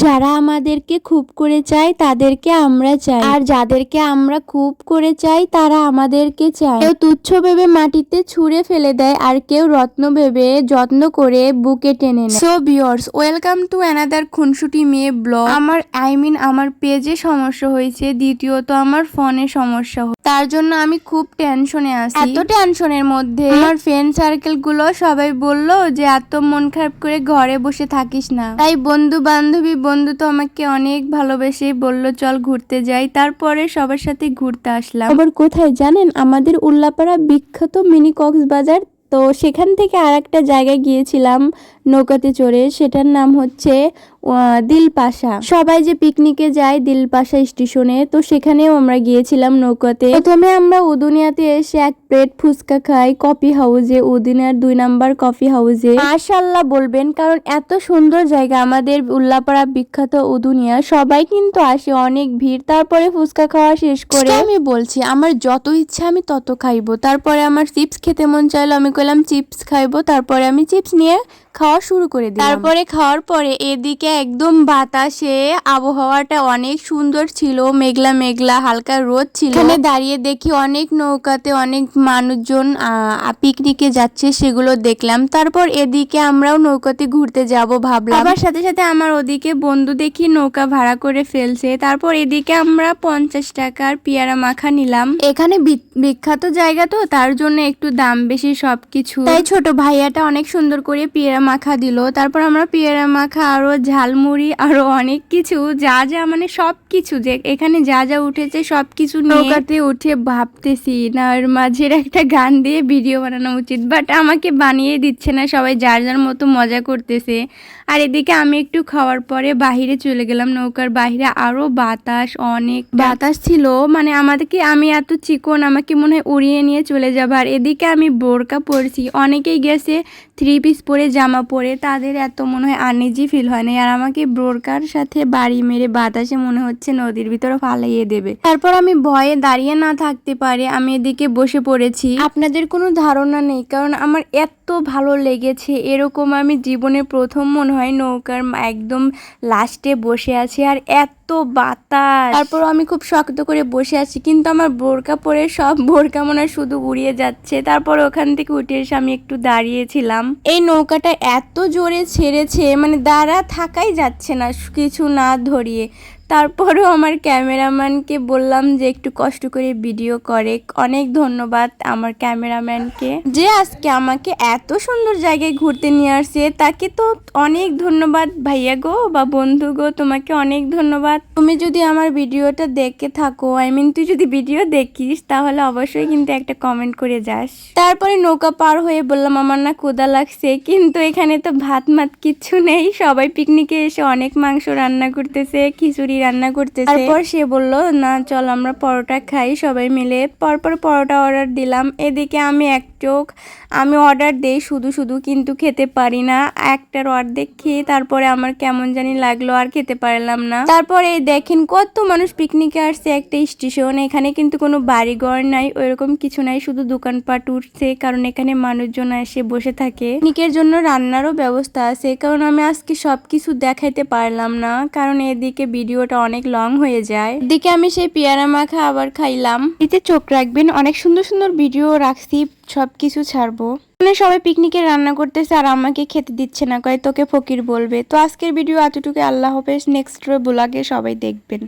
যারা আমাদেরকে খুব করে চায় তাদেরকে আমরা চাই, আর যাদেরকে আমরা খুব করে চাই তারা আমাদেরকে চায়। কেউ তুচ্ছ ভেবে মাটিতে ছুঁড়ে ফেলে দেয়, আর কেউ রত্ন ভেবে যত্ন করে বুকে টেনে নেয়। So viewers, welcome to another খুনসুটি মেয়ে ব্লগ। আমার পেজে সমস্যা হয়েছে, দ্বিতীয়ত আমার ফোনে সমস্যা, তার জন্য আমি খুব টেনশনে আছি। এত টেনশনের মধ্যে আমার ফ্রেন্ড সার্কেল গুলো সবাই বলল যে এত মন খারাপ করে ঘরে বসে থাকিস না। তাই বন্ধু তো আমাকে অনেক ভালোবেসে বলল চল ঘুরতে যাই। তারপরে সবার সাথে ঘুরতে আসলাম। আবার কোথায় জানেন? আমাদের উল্লাপাড়া বিখ্যাত মিনি কক্সবাজার। তো সেখান থেকে আর একটা জায়গায় গিয়েছিলাম নৌকাতে চড়ে, সেটার নাম হচ্ছে দিলপাশা। সবাই যে পিকনিকে যায় দিলপাশা স্টেশনে, তো সেখানেও আমরা গিয়েছিলাম নৌকাতে। প্রথমে আমরা উদুনিয়াতে এসে এক প্লেট ফুচকা খাই কফি হাউসে, উদুনিয়ার 2 নাম্বার কফি হাউসে। মাশাআল্লাহ বলবেন, কারণ এত সুন্দর জায়গা আমাদের উল্লাপাড়া বিখ্যাত উদুনিয়া। সবাই কিন্তু আসে, অনেক ভিড়। তারপরে ফুচকা খাওয়া শেষ করে আমি বলছি আমার যত ইচ্ছা আমি তত খাইবো। তারপরে আমার চিপস খেতে মন চাইলো, আমি কইলাম চিপস খাইবো। তারপরে আমি চিপস নিয়ে খাওয়া শুরু করে দিলাম। তারপরে খাওয়ার পরে এদিকে একদম বাতাসে আবহাওয়াটা অনেক সুন্দর ছিল, মেঘলা মেঘলা হালকা রোদ ছিল। এখানে দাঁড়িয়ে দেখি অনেক নৌকাতে অনেক মানুষজন পিকনিকে যাচ্ছে, সেগুলো দেখলাম। তারপর এদিকে আমরাও নৌকাতে ঘুরতে যাব ভাবলাম। আবার সাথে সাথে আমার ওদিকে বন্ধু দেখি নৌকা ভাড়া করে ফেলছে। তারপর এদিকে আমরা 50 টাকার পেয়ারা মাখা নিলাম। এখানে বিখ্যাত জায়গা তো, তার জন্য একটু দাম বেশি সবকিছু। তাই ছোট ভাইয়াটা অনেক সুন্দর করে পেয়ারা মাখা দিল। তারপর আমরা পেয়ারা মাখা আরো ঝালমুড়ি আরো অনেক কিছু যা যা মানে সবকিছু যে এখানে যা যা উঠেছে সবকিছু নৌকাতে উঠে ভাবতেছি না এর মাঝের একটা গান দিয়ে ভিডিও বানানো উচিত, বাট আমাকে বানিয়ে দিচ্ছে না, সবাই যার যার মতো মজা করতেছে। আর এদিকে আমি একটু খাওয়ার পরে বাহিরে চলে গেলাম। নৌকার বাহিরে আরো বাতাস, অনেক বাতাস ছিল, মানে আমি এত চিকন, আমাকে মনে হয় উড়িয়ে নিয়ে চলে যাবে। আর এদিকে আমি বোরকা পরেছি, অনেকেই গেছে 3 পিস পরে জামা পরে, তাদের এত মনে হয় আনইজি ফিল হয় না। আর আমাকে বোরকার সাথে বাড়ি মেরে বাতাসে মনে হচ্ছে নদীর ভিতরে ফালাইয়ে দেবে। তারপর আমি ভয়ে দাঁড়িয়ে না থাকতে পারে আমি এদিকে বসে পড়েছি। আপনাদের কোনো ধারণা নেই, কারণ আমার এত ভালো লেগেছে। এরকম আমি জীবনে প্রথম মনে হয় নৌকার একদম লাস্টে বসে আছি, আর এত বাতাস। তারপর আমি খুব শক্ত করে বসে আছি, কিন্তু আমার বোরকা পরে সব বোরকা মনে হয় শুধু উড়িয়ে যাচ্ছে। তারপর ওখান থেকে উঠে এসে আমি একটু দাঁড়িয়েছিলাম। এই নৌকাটা এত জোরে ছেড়েছে, মানে দাঁড়া থাকাই যাচ্ছে না কিছু না ধরিয়ে। তারপরেও আমার ক্যামেরাম্যানকে বললাম যে একটু কষ্ট করে ভিডিও করে। অনেক ধন্যবাদ আমার ক্যামেরাম্যানকে, যে আজকে আমাকে এত সুন্দর জায়গায় ঘুরতে নিয়ে আসছে। তাকে তো অনেক ধন্যবাদ ভাইয়া গো বা বন্ধু গো, তোমাকে অনেক ধন্যবাদ। তুমি যদি আমার ভিডিওটা দেখে থাকো, তুই যদি ভিডিও দেখিস তাহলে অবশ্যই কিন্তু একটা কমেন্ট করে যাস। তারপরে নৌকা পার হয়ে বললাম আমার না ক্ষুধা লাগছে, কিন্তু এখানে তো ভাত মাত কিচ্ছু নেই। সবাই পিকনিকে এসে অনেক মাংস রান্না করতেছে, খিচুড়ি রান্না করতেছে। তারপর সে বলল না চল আমরা পরোটা খাই সবাই মিলে। পরপর পরোটা অর্ডার দিলাম। এদিকে আমি অর্ডার দেই শুধু কিন্তু খেতে পারি না। একটার অর্ধেক খেয়ে তারপরে আমার কেমন জানি লাগলো, আর খেতে পারলাম না। তারপরে দেখেন কত মানুষ পিকনিকে আসছে একটা স্টেশন। এখানে কিন্তু কোনো বাড়িঘর নাই, ওইরকম কিছু নাই, শুধু দোকানপাট উঠছে, কারণ এখানে মানুষজন এসে বসে থাকে। পিকনিকের জন্য রান্নারও ব্যবস্থা আছে, কারণ আমি আজকে সবকিছু দেখাইতে পারলাম না, কারণ এদিকে ভিডিওটা অনেক লং হয়ে যায়। এদিকে আমি সেই পেয়ারা মাখা আবার খাইলাম। এতে চোখ রাখবেন, অনেক সুন্দর সুন্দর ভিডিও রাখছি, সবকিছু ছাড়বো। মানে সবাই পিকনিকে রান্না করতেছে আর আমাকে খেতে দিচ্ছে না, কয় তোকে ফকির বলবে। তো আজকের ভিডিও এতটুকু, আল্লাহ হাফেজ। নেক্সট ব্লগে সবাই দেখবেন।